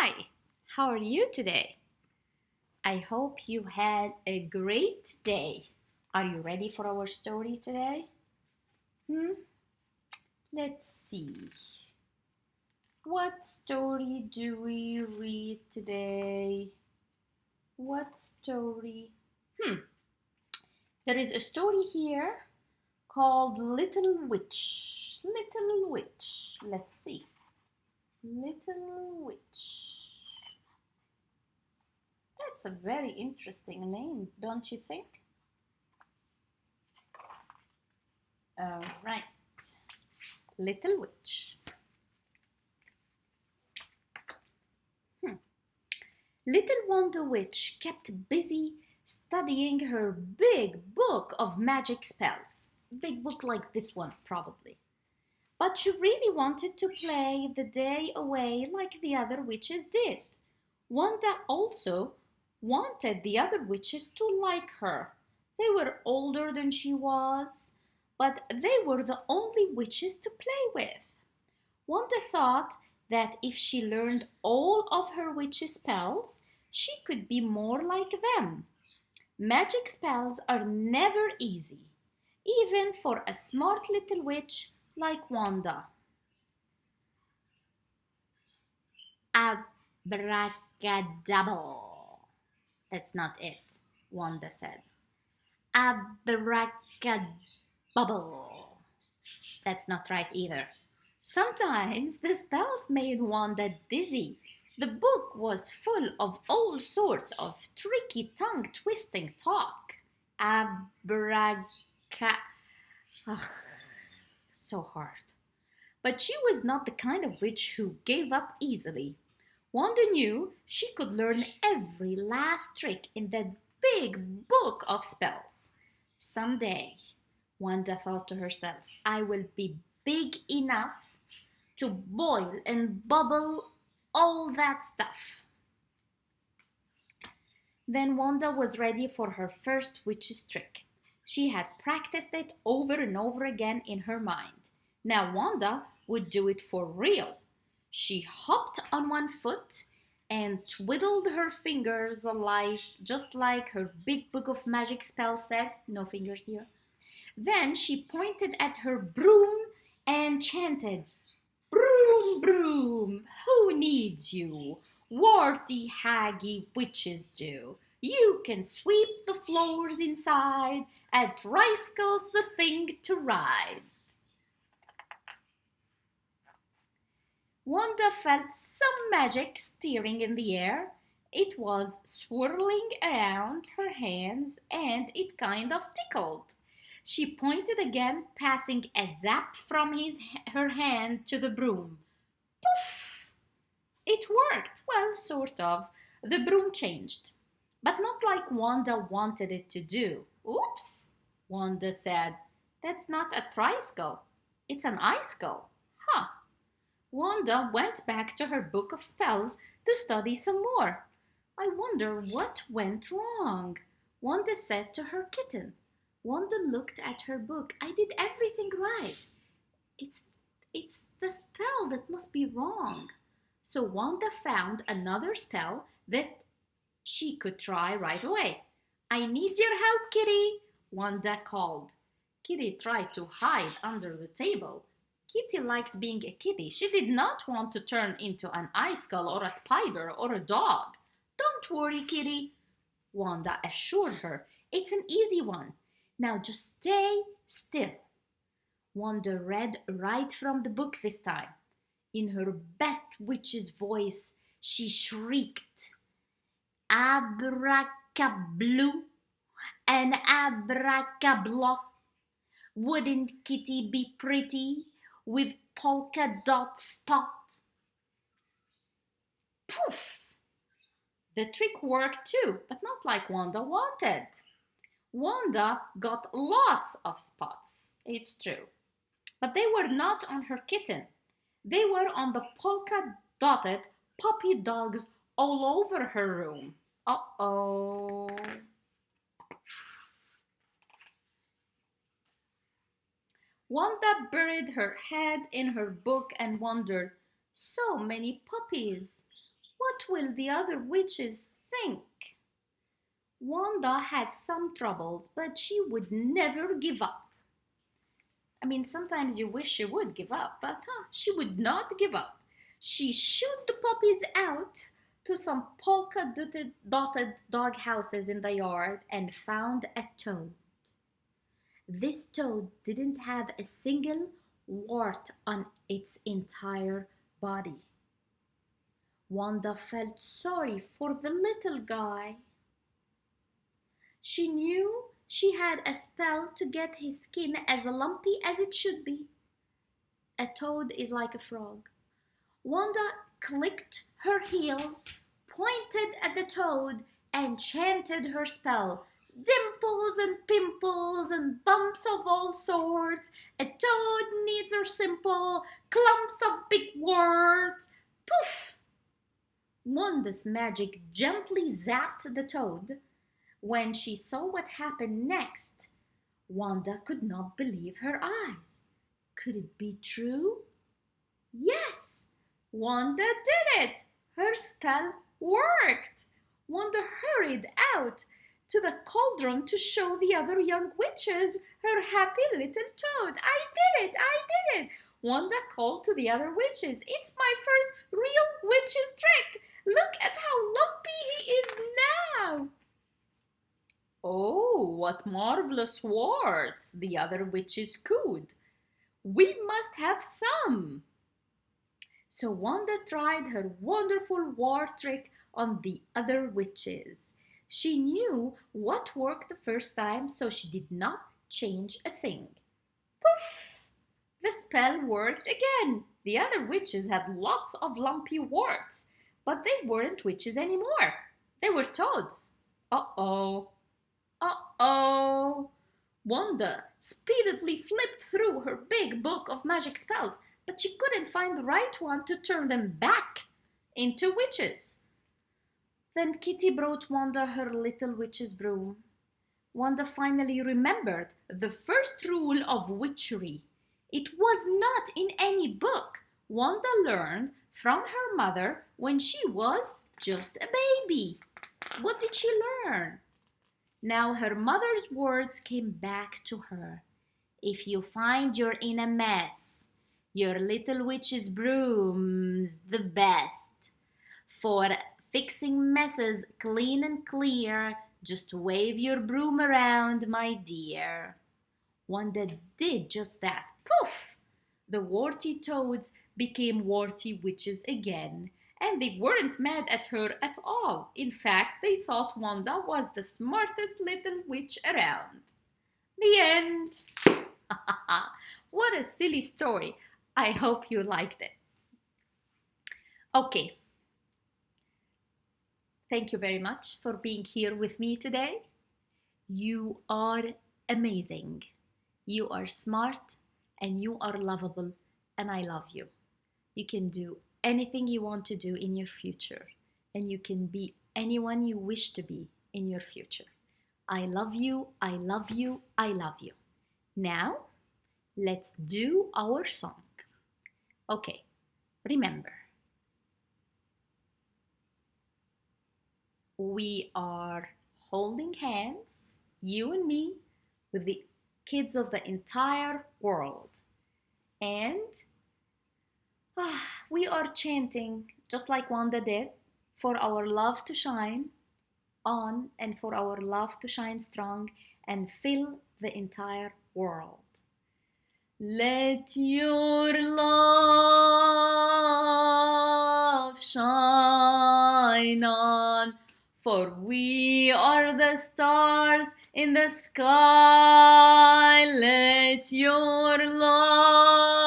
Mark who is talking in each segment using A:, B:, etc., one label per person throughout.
A: Hi, how are you today? I hope you had a great day. Are you ready for our story today? Hmm? Let's see. What story do we read today? What story? There is a story here called Little Witch. Little Witch. Let's see. Little Witch. That's a very interesting name, don't you think? All right. Little Witch. Little Wonder Witch kept busy studying her big book of magic spells. Big book like this one, probably. But she really wanted to play the day away like the other witches did. Wanda also wanted the other witches to like her. They were older than she was, but they were the only witches to play with. Wanda thought that if she learned all of her witch spells, she could be more like them. Magic spells are never easy, even for a smart little witch like Wanda. Abracadabra. That's not it, Wanda said. Abracadabble. That's not right either. Sometimes the spells made Wanda dizzy. The book was full of all sorts of tricky tongue twisting talk. Abraca. Ugh, so hard. But she was not the kind of witch who gave up easily. Wanda knew she could learn every last trick in that big book of spells. Someday, Wanda thought to herself, I will be big enough to boil and bubble all that stuff. Then Wanda was ready for her first witch's trick. She had practiced it over and over again in her mind. Now Wanda would do it for real. She hopped on one foot and twiddled her fingers just like her big book of magic spells said. No fingers here. Then she pointed at her broom and chanted, Broom, broom, who needs you? Warty, haggy witches do. You can sweep the floors inside, at Icicle's the thing to ride. Wanda felt some magic stirring in the air. It was swirling around her hands and it kind of tickled. She pointed again, passing a zap from her hand to the broom. Poof! It worked. Well, sort of. The broom changed. But not like Wanda wanted it to do. Oops, Wanda said. That's not a tricycle. It's an icicle. Huh. Wanda went back to her book of spells to study some more. I wonder what went wrong, Wanda said to her kitten. Wanda looked at her book. I did everything right. It's it's the spell that must be wrong. So Wanda found another spell that she could try right away. I need your help, Kitty, Wanda called. Kitty tried to hide under the table. Kitty liked being a kitty. She did not want to turn into an icicle or a spider or a dog. Don't worry, Kitty, Wanda assured her. It's an easy one. Now just stay still. Wanda read right from the book this time. In her best witch's voice, she shrieked, Abracablu and abracabla. Wouldn't Kitty be pretty with polka dot spot? Poof! The trick worked too, but not like Wanda wanted. Wanda got lots of spots, it's true. But they were not on her kitten. They were on the polka dotted puppy dogs all over her room. Uh-oh. Wanda buried her head in her book and wondered, so many puppies. What What will the other witches think? Wanda had some troubles, but she would never give up. I mean, sometimes you wish she would give up, but she would not give up. She shooed the puppies out to some polka-dotted dog houses in the yard and found a toad. This toad didn't have a single wart on its entire body. Wanda felt sorry for the little guy. She knew she had a spell to get his skin as lumpy as it should be. A toad is like a frog. Wanda clicked her heels, pointed at the toad, and chanted her spell. Dimples and pimples and bumps of all sorts. A toad needs her simple clumps of big words. Poof! Wanda's magic gently zapped the toad. When she saw what happened next, Wanda could not believe her eyes. Could it be true? Yes, Wanda did it. Her spell worked. Wanda hurried out to the cauldron to show the other young witches her happy little toad. I did it. Wanda called to the other witches. It's my first real witch's trick. Look at how lumpy he is now. Oh, what marvelous warts, the other witches cooed. We must have some. So Wanda tried her wonderful wart trick on the other witches. She knew what worked the first time, so she did not change a thing. Poof! The spell worked again. The other witches had lots of lumpy warts, but they weren't witches anymore. They were toads. Uh-oh. Wanda speedily flipped through her big book of magic spells, but she couldn't find the right one to turn them back into witches. Then Kitty brought Wanda her little witch's broom. Wanda finally remembered the first rule of witchery. It was not in any book. Wanda learned from her mother when she was just a baby. What did she learn? Now her mother's words came back to her. If you find you're in a mess, your little witch's broom's the best. For fixing messes clean and clear, just wave your broom around, my dear. Wanda did just that. Poof! The warty toads became warty witches again. And they weren't mad at her at all. In fact, they thought Wanda was the smartest little witch around. The end. What a silly story. I hope you liked it. Okay. Thank you very much for being here with me today. You are amazing. You are smart and you are lovable, and I love you. You can do anything you want to do in your future, and you can be anyone you wish to be in your future. I love you, I love you, I love you. Now, let's do our song. Okay, remember, we are holding hands, you and me, with the kids of the entire world. And we are chanting, just like Wanda did, for our love to shine on and for our love to shine strong and fill the entire world. Let your love shine on, for we are the stars in the sky. Let your love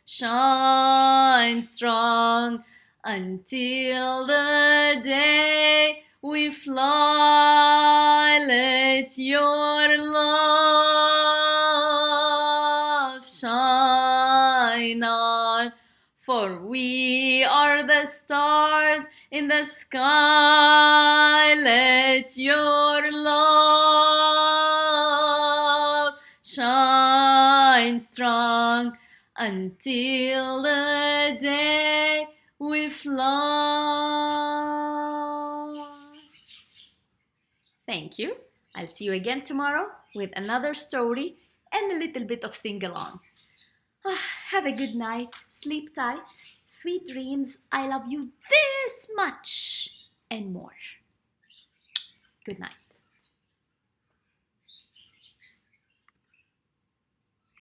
A: shine strong until the day we fly. Let your love shine on, for we are the stars in the sky. Let your love shine strong until the day we fly. Thank you. I'll see you again tomorrow with another story and a little bit of sing-along. Have a good night. Sleep tight. Sweet dreams. I love you this much and more. Good night.